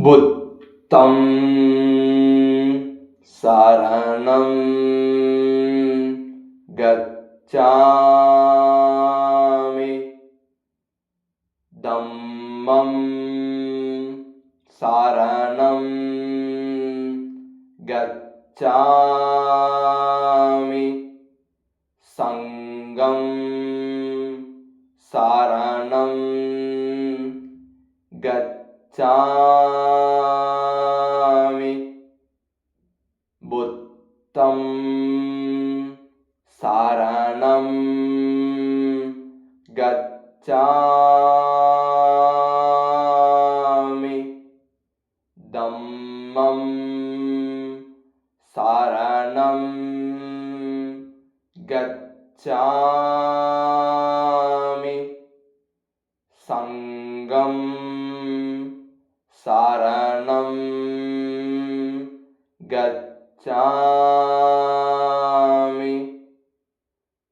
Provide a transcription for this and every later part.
புத்தம் சரணம் கச்சாமி. தம்மம் சரணம் கச்சாமி. சங்கம் சரணம் கச்சாமி. புத்தம் சரணம் கச்சாமி. தம்மம் சரணம் கச்சாமி. சங்கம் சரணம் கச்சாமி.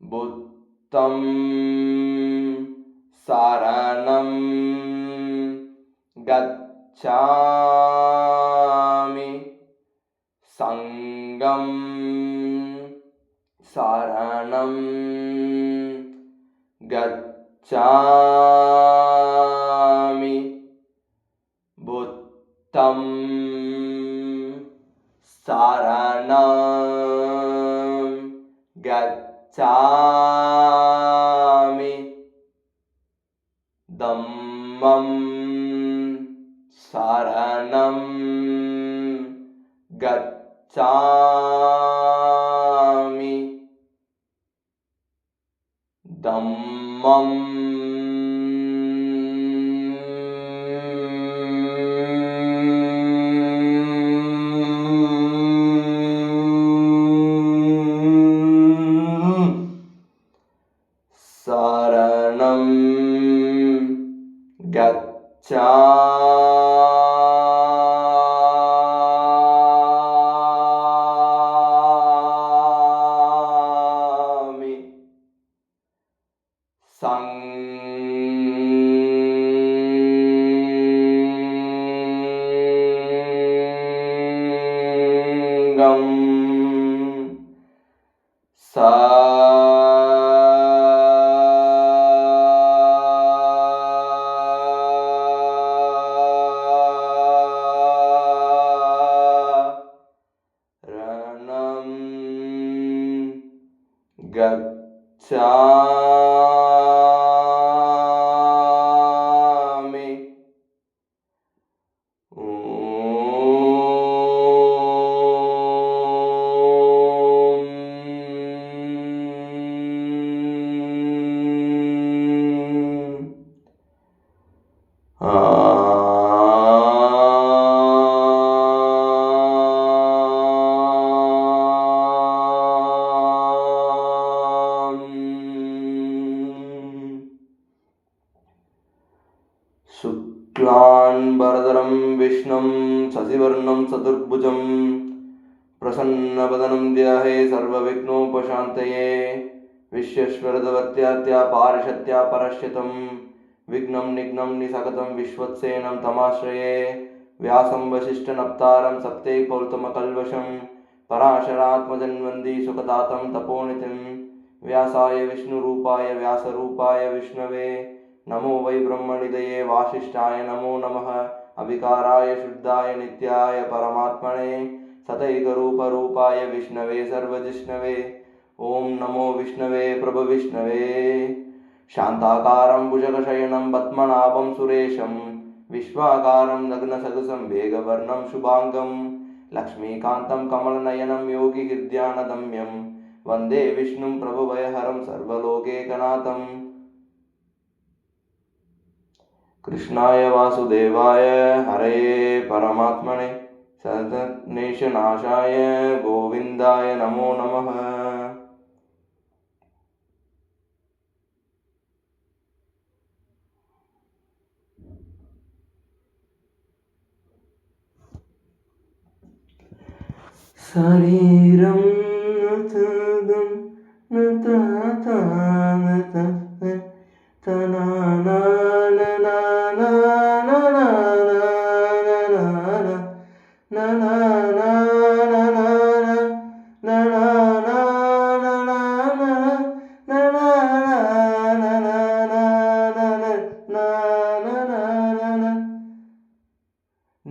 புத்தம் சரணம் கச்சாமி. சங்கம் சரணம் கச்சாமி. புத்தம் சரணம் கச்சாமி. தம்மம் சரணம் கச்சாமி. தம்மம் சரணம் கச்சாமி. சங்கம் சரணம் கச்சாமி. शुक्लांबरधरं विष्णुं शशिवर्णं चतुर्भुजं प्रसन्नवदनं ध्याये सर्वविघ्नोपशान्तये. विश्वेश्वरदवत्यात्या पारिषत्या परश्यतं विघ्नं निघ्नं निसकतं विश्वत्सेनं तमाश्रये. व्यासं वसिष्ठनप्तारं सप्ते पौतमकल्वशं पराशरात्मजं वन्दे सुखदातं तपोनिधिं. व्यासाय विष्णुरूपाय व्यासरूपाय विष्णवे नमो वै ब्रह्मनिधये वासिष्ठाय नमो नमः. अविकाराय शुद्धाय नित्याय परमात्मने सतैकरूपरूपाय विष्णवे सर्वजिष्णवे. ओम नमो विष्णवे प्रभविष्णवे. शान्ताकारं भुजगशयनं पद्मनाभं सुरेशं विश्वाकारं नग्नसदृशं वेगवर्णं शुभांगं लक्ष्मीकान्तं कमलनयनं योगिहृद्यानगम्यं वन्दे विष्णुं प्रभुभयहरं सर्वलोकैकनाथम्. कृष्णाय वासुदेवाय हरये परमात्मने सद्गुणनाशाय गोविन्दाय नमो नमः. शरीरं नतदं नतता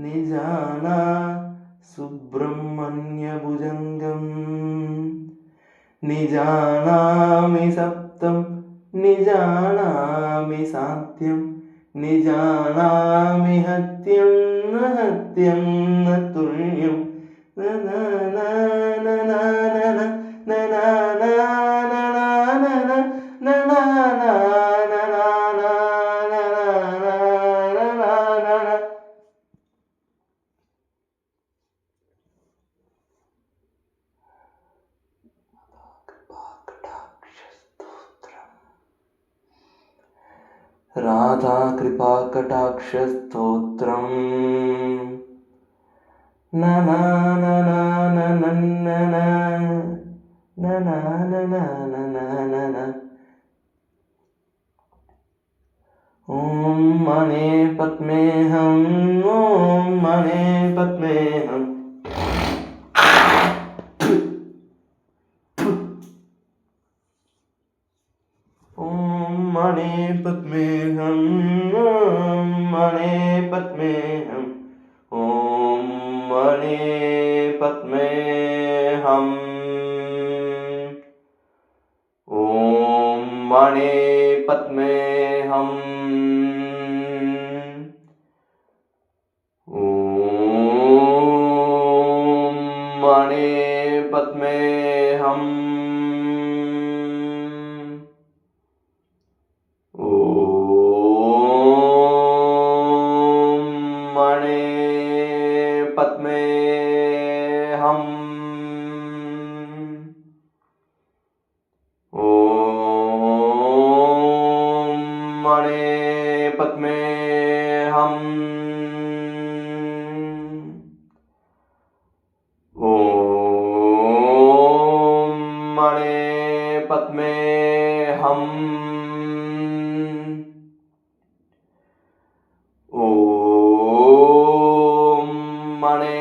निजाना सुब्रह्मण्यभुजङ्गं निजानामि सप्तं निजानामि सान्त्यं निजानामि हत्यं न हत्यं न तुल्यं न न न न न न न न राधा कृपा कटाक्ष स्तोत्रम न न न न न न न न न ओम मणे पद्मेहम ओम मणे पद्मेहम ओम मणे पद्मेहम ओम मणे पद्मेहम ओम मणे पद्मेहम ओम मणे पद्मेहम ओम मणे पद्मेहम ओम मणे पद्मेहम ओम मणे पद्मेहम ओम मणे पद्मेहम ओम मणे पद्मेहम ओम मणे पद्मेहम मणे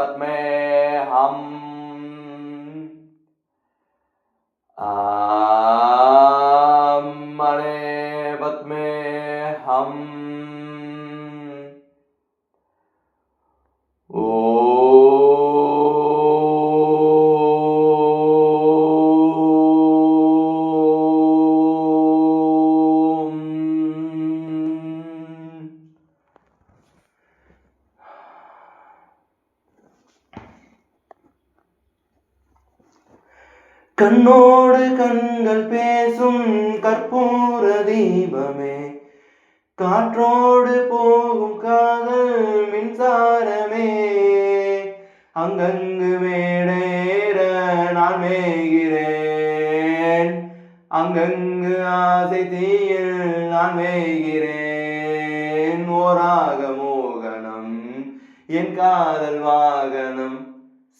पद्मेहम मणे पद्मेहम கண்ணோடு கண்கள் பேசும் கற்பூர தீபமே காற்றோடு போகும் காதல் மின்சாரமே அங்கங்கு மேடேற நான் மேய்கிறேன் அங்கங்கு ஆசை தீயில் நான் மேய்கிறேன் ஓராக மோகனம் என் காதல் வாகனம்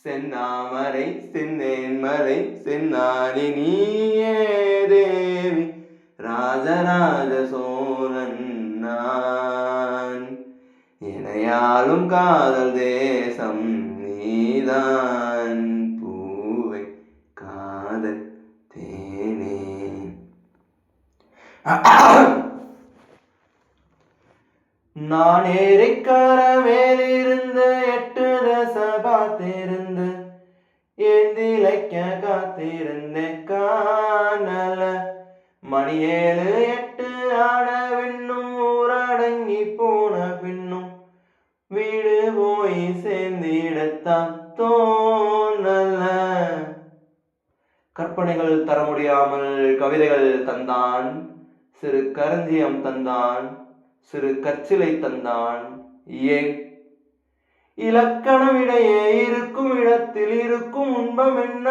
சென்னாமரை சென்னேன்மலை சென்னாரி நீயே தேவி ராஜராஜ சோழன் நான் இணையாலும் காதல் தேசம் நீதான் பூவை காதல் தேனே நான் ஏரிக்கர மேலிருந்து 8 தச பார்த்திருந்து ஏந்திலைக்க காத்திருந்தேன் காணல மணி 7 8 ஆன பின்னும் ஊரடங்கி போன பின்னும் வீடு போய் சேர்ந்திடத்தான் தோணல கற்பனைகள் தர முடியாமல் கவிதைகள் தந்தான் சிறு கரஞ்சியம் தந்தான் சிறு கற்சிலை தந்தான் ஏன் இலக்கணம் இடையே இருக்கும் இடத்தில் இருக்கும் இன்பம் என்ன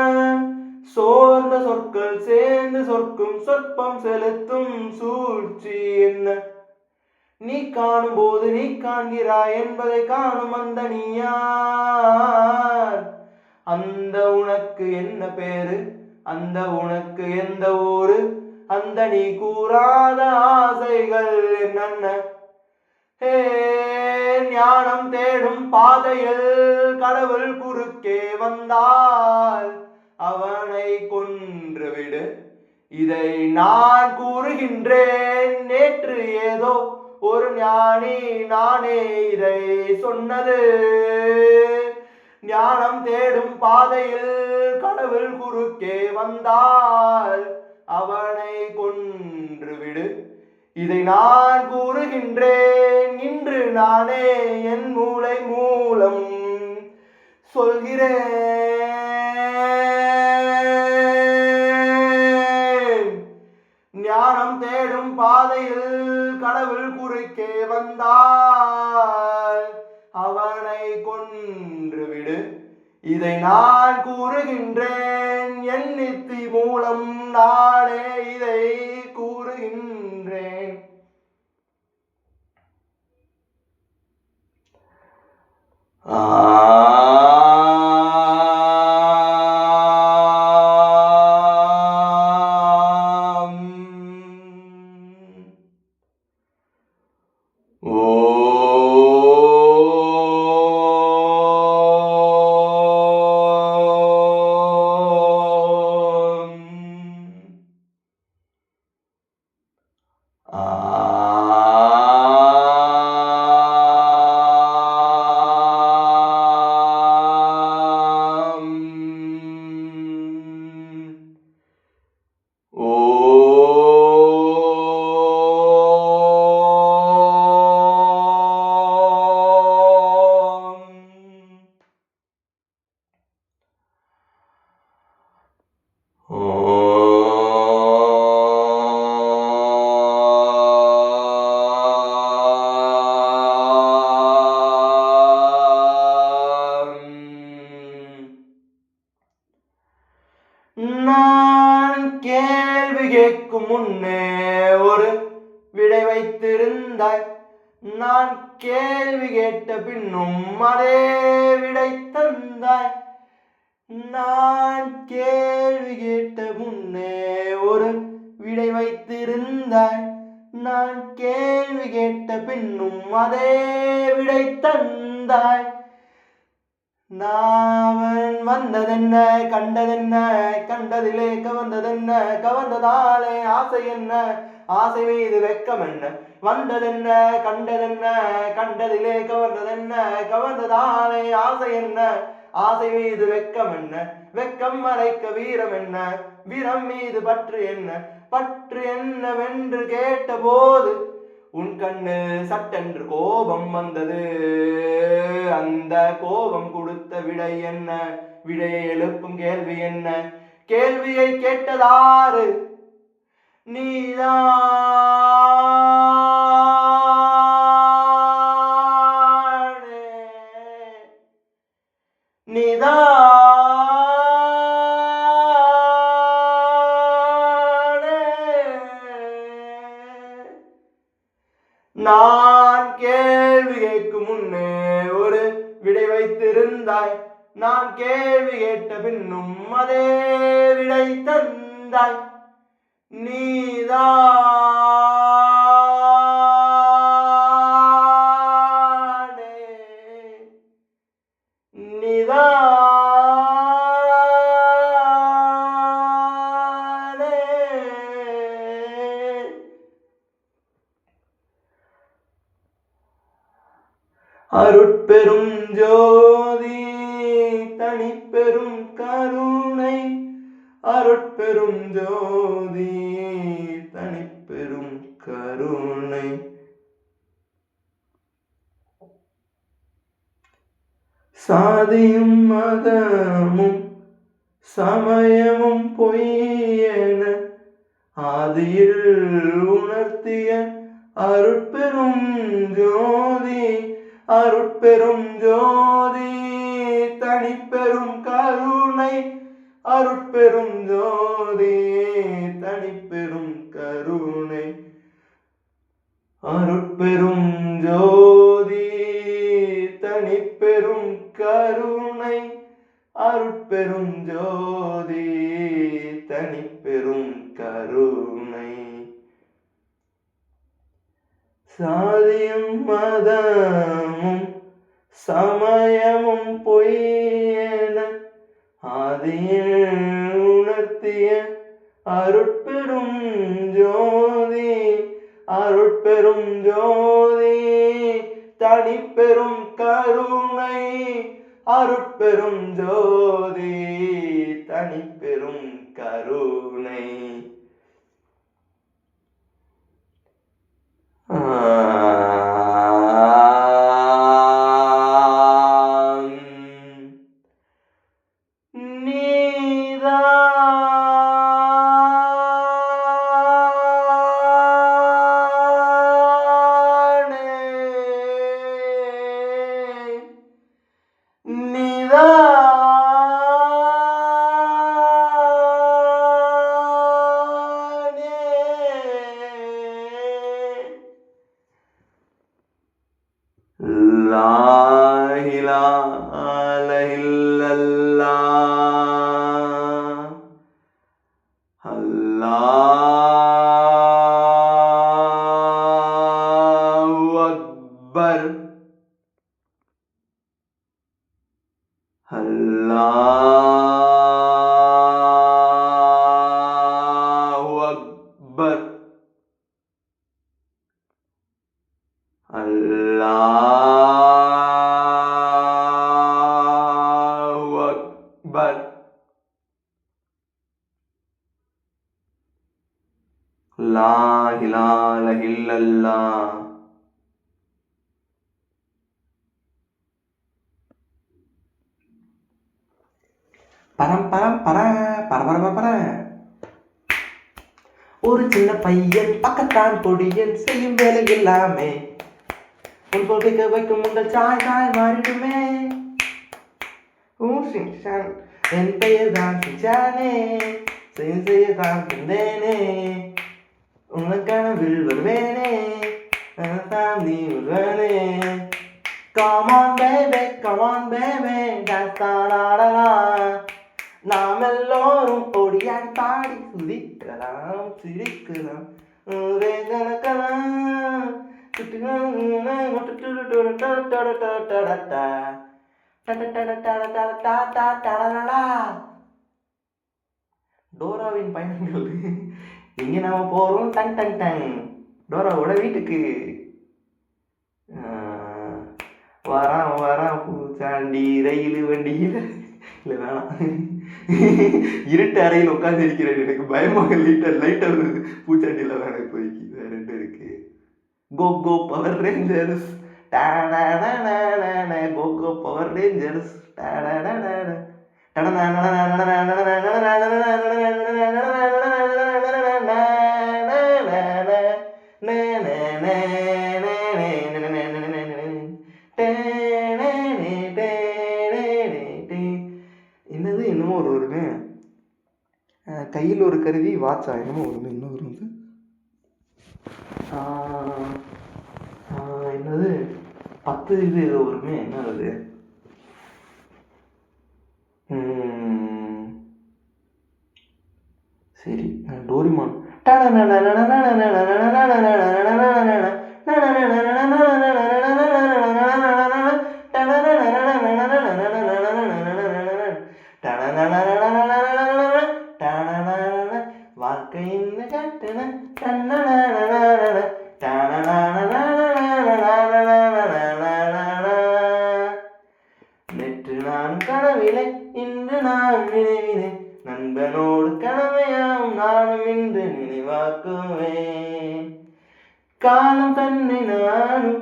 சோர்ந்த சொற்கள் சேர்ந்து சொற்கும் சொற்பம் செலுத்தும் சூழ்ச்சி என்ன நீ காணும் போது நீ காண்கிறாய் என்பதை காணும் அந்த நீயார் அந்த உனக்கு என்ன பேரு அந்த உனக்கு எந்த ஊரு அந்த நீ கூறாத ஆசைகள் என்னென்ன? ஹே, ஞானம் தேடும் பாதையில் கடவுள் குறுக்கே வந்தால் அவனை கொன்றுவிடு. இதை நான் கூறுகின்றேன். நேற்று ஏதோ ஒரு ஞானி நானே இதை சொன்னது. ஞானம் தேடும் பாதையில் கடவுள் குறுக்கே வந்தால் அவனை கொன்றுவிடு. இதை நான் கூறுகின்றேன். இன்று நானே என் மூளை மூலம் சொல்கிறேன். ஞானம் தேடும் பாதையில் கடவுள் குறுக்கே வந்தால் அவனை கொன்றுவிடு. இதை நான் கூறுகின்றேன். என் நித்தி மூலம் நானே இதை கூறுகின்றேன். நான் கேள்வி கேட்கும் முன்னே ஒரு விடை வைத்திருந்தாய். நான் கேள்வி கேட்ட பின்னும் அதே விடை தந்தாய். நான் கேள்வி கேட்ட முன்னே ஒரு விடை வைத்திருந்தாய். நான் கேள்வி கேட்ட பின்னும் அதே விடை தந்தாய். நான் வந்ததென்ன கண்டதென்ன, கண்டதிலே கவர்ந்ததென்ன, கவர்ந்ததாலே ஆசை என்ன, ஆசை மீது வெக்கம் என்ன? வந்ததென்ன கண்டதென்ன, கண்டதிலே கவர்ந்ததென்ன, கவர்ந்ததாலே ஆசை என்ன, ஆசை மீது வெக்கம் என்ன? வெக்கம் மறைக்க வீரம் என்ன, வீரம் மீது பற்று என்ன, பற்று என்னவென்று கேட்டபோது உன் கண்ணு சட்டென்று கோபம் வந்தது. அந்த கோபம் கொடுத்த விடை என்ன? விடையை எழுப்பும் கேள்வி என்ன? கேள்வியை கேட்டதாறு? நீதானே, நீதானே. நான் கேள்வி கேட்கும் முன்னே ஒரு விடை வைத்திருந்தாய். நான் கேள்வி கேட்ட பின்னும் அதே விடை தந்தாய். நீதானே, நீதானே. அருட்பெரும் ஜோதி தனிப்பெரும் கருணை, அருட்பெரும் ஜோதி தனிப்பெரும் கருணை. சாதியும் மதமும் சமயமும் பொய்யென ஆதியில் உணர்த்திய அருட்பெரும் ஜோதி, அருட்பெரும் ஜோதி தனிப்பெரும் கருணை, அருட்பெரும் ஜோதி தனிப்பெரும் கருணை, அருட்பெரும் ஜோதி தனிப்பெரும் கருணை, அருட்பெரும் ஜோதி தனி பெறும் கருணை. சாதியும் மதமும் சமயமும் பொய்யென ஆதியில் உணர்த்திய அருட்பெரும் ஜோதி, அருட்பெரும் ஜோதி, தனிப்பெரும் கருணை. அருட்பெரும் ஜோதி, தனிப்பெரும் கருணை. La ilaha illallah, Allahu Akbar, Allahu Akbar, Allahu Akbar. La ilaha illallah. பரம் பரம் பர பரபரப பர. ஒரு சின்ன பையன் பக்கத்தான் பொடியன் செய்யும் வேலை எல்லாமே. உன் போட்டிக்க வைக்கும் உங்கள் சாய் சாய் மாறிடுமே. என் பெயர் தான் சிச்சானே, செய்யதான் பிந்தேனே. உனக்கான வில் வருவேனே, நீ வருவேனே. Come on baby, come on baby, dance தான் ஆடலாம். நாம் எல்லோரும் ஓடியாடி பாடி சுதிக்கலாம் சிரிக்கலாம் வேகனக்கலாம். டோராவின் பயணங்கள். இங்கே நாம போறோம் டங் டங் டங் டோராவோட வீட்டுக்கு. வரான் வரான் பூச்சாண்டி ரயில் வண்டியில். இல்லை வேணாம், இருட்டு அறையில் உட்காந்து இருக்கிறேன், எனக்கு பயமாக லைட்டாக வருது. பூச்சாண்டியில் வேணாம், இப்போதைக்கு வேற ரெண்டு இருக்கு. கோ கோ பவர் ரேஞ்சர்ஸ், கோ கோ பவர் ரேஞ்சர்ஸ். என்னது என்னமோ ஒரு வருமே, கையில் ஒரு கருவி வாட்சா என்னமோ வருமே, என்ன வரும் என்னது 10 இது ஏதோ வருமே, என்ன அது? சரி, டோரிமான். வாழ்க்கையின் நேற்று நான் கனவிலை, இன்று நான் நினைவினை. நண்பனோடு கனவையாம் நானும் இன்று நினைவாக்குவேன். காலம் தன்னை நானும்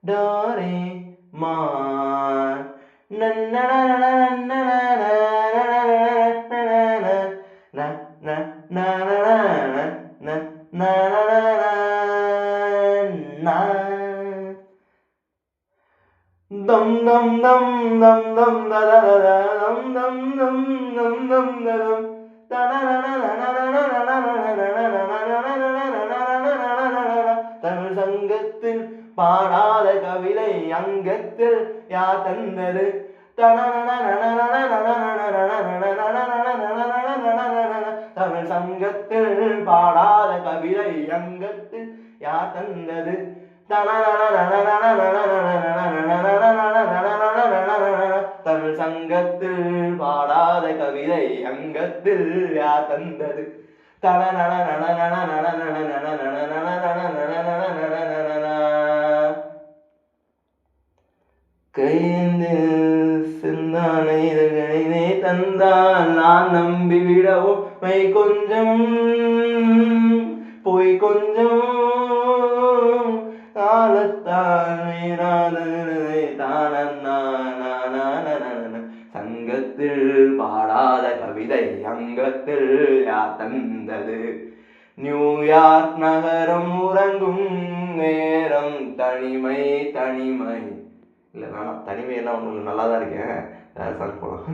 Doraemon dum dum dum dum dum da da da da dum dum dum dum dum da dum da na na na na na na na na na na na na na na na na na na na Tamil சங்க சங்கத்தில் பாடாத கவிதை அங்கத்தில் யார் தந்தது தமிழ் சங்கத்தில் பாடாத கவிதை அங்கத்தில் யார் தந்தது தமிழ் சங்கத்தில் பாடாத கவிதை அங்கத்தில் யார் தந்தது கையேந்தில் சிந்தானை இதழ்களினே தந்தால் நான் நம்பிவிடவோ மை கொஞ்சம் போய் கொஞ்சம் காலத்தால் மீறாததை சங்கத்தில் பாடாத கவிதை அங்கத்தில் யார் தந்தது நியூயார்க் நகரம் உறங்கும் நேரம் தனிமை தனிமை இல்லை வேணாம் தனிமையெல்லாம் ஒன்றும் நல்லா தான் இருக்கேன் சாங் போகலாம்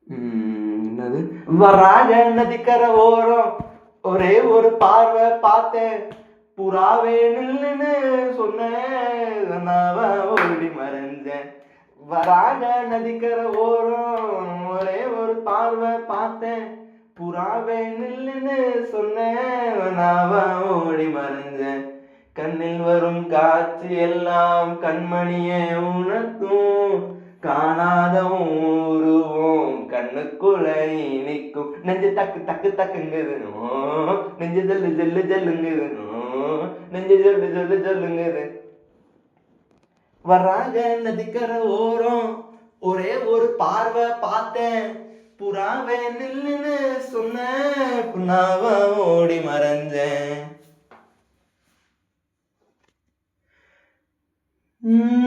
என்னது வராக நதிக்கர ஓரம் ஒரே ஒரு பார்வை பார்த்தேன் புறாவே நில்லுன்னு சொன்னேன் ஓடி மறைஞ்சேன் வராக நதிக்கர ஓரம் ஒரே ஒரு பார்வை பார்த்தேன் புறாவே நில்லுன்னு சொன்னேன் ஓடி மறைஞ்சேன் கண்ணில் வரும் காட்சி எல்லாம் கண்மணியை உணர்த்தும் காணாத உருவோம் கண்ணுக்குள்ள நிற்கும் நெஞ்சு டக்கு டக்கு டக்குங்குது நெஞ்சு ஜல்லு ஜல்லு ஜல்லுங்குது நெஞ்சு ஜல்லு ஜல்லு ஜல்லுங்குது வர்றாங்க நதிக்கர ஓரம் ஒரே ஒரு பார்வை பார்த்தேன் புறாவே நில்லுன்னு சொன்னேன் புனாவ ஓடி மறைஞ்சேன்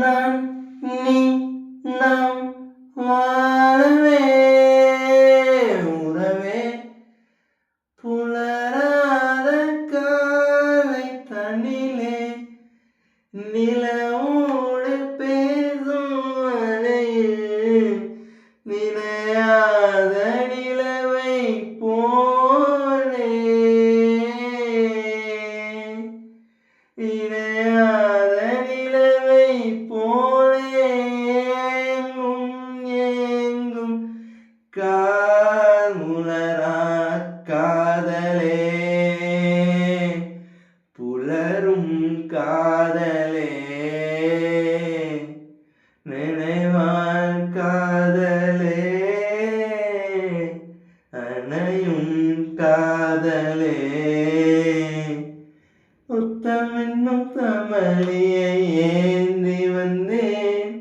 நான் நீ நாம் வாழவே உறவே புலராத காலை தண்ணிலே நிலவோடு பேசும் வரையில் நிலையாத நிலவை போலே நிலையாத நிலவை போலே ஏங்கும் காமுலரா காதலே புலரும் காதலே நினைவால் காதலே அணையும் காதலே முத்தமென்னும் தமிழியை ஏந்தி வந்தேன்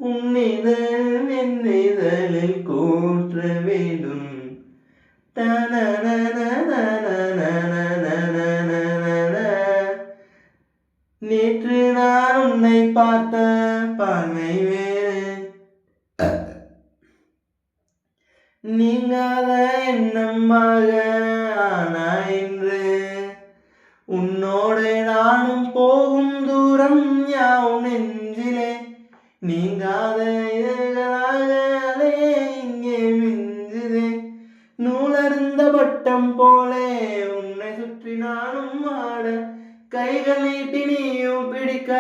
உன்னிதழ் என்னிதழில் கூற்ற வேண்டும் நேற்று நான் உன்னை பார்த்த பார்வை வேறு நீங்காத எண்ணமாக ஆனா என்று உன்னோடு நானும் போகும் தூரம் யாவும் நெஞ்சிலே நீங்காத இதழ்களாக அலையே இங்கே மிஞ்சுதே நூலருந்த பட்டம் போலே உன்னை சுற்றி நானும் ஆட கைகள் நீட்டி நீயும் பிடிக்க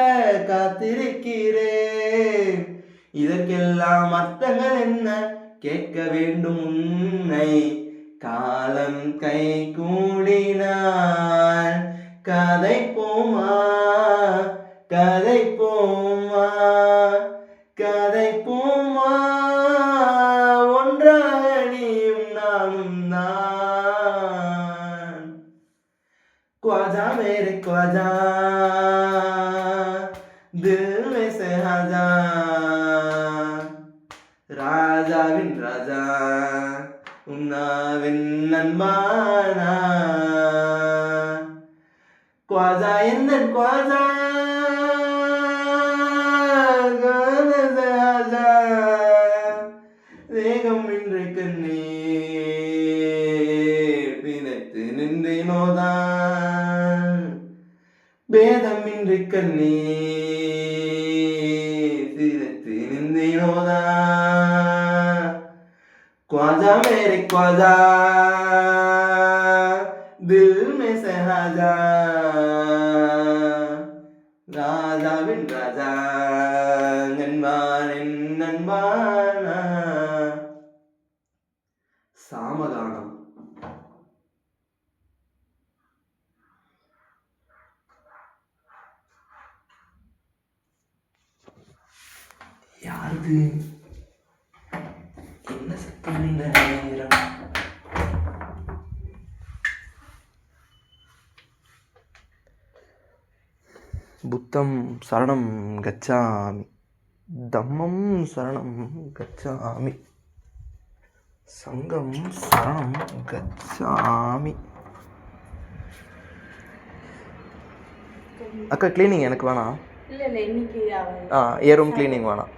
காத்திருக்கிறேன் இதற்கெல்லாம் அர்த்தங்கள் என்ன கேட்க வேண்டும் உன்னை காலம் கை கூடினார் கதை போமா கதை போமா கதை போமா ஒன்றாக நீயும் நானும் தான் ख्वाजा मेरे ख्वाजा दिल में से हाजा ராஜாவின் ராஜா உன்னாவின் நண்பானா ख्वाजा எந்தன் ख्वाजा வேகம் இன்று கண்ணீர் பிணைத்து நின்றேனோதான் பேதமின்றி கண்ணீர் பிணைத்து நின்றேனோதான் ख्वाजा मेरे ख्वाजा दिल में से हाजा ராஜாவின் ராஜா நண்பான் நண்பானா. சாமகானம். யாருது? என்ன சத்தம் இந்த நேரம்? புத்தம் சரணம் கச்சாமி, தம்மம் சரணம் கச்சாமி, சங்கம் சரணம் கச்சாமி. அக்கா கிளீனிங் எனக்கு வேணாம். இல்லை இன்னைக்கு என் ரூம் கிளீனிங் வேணாம்.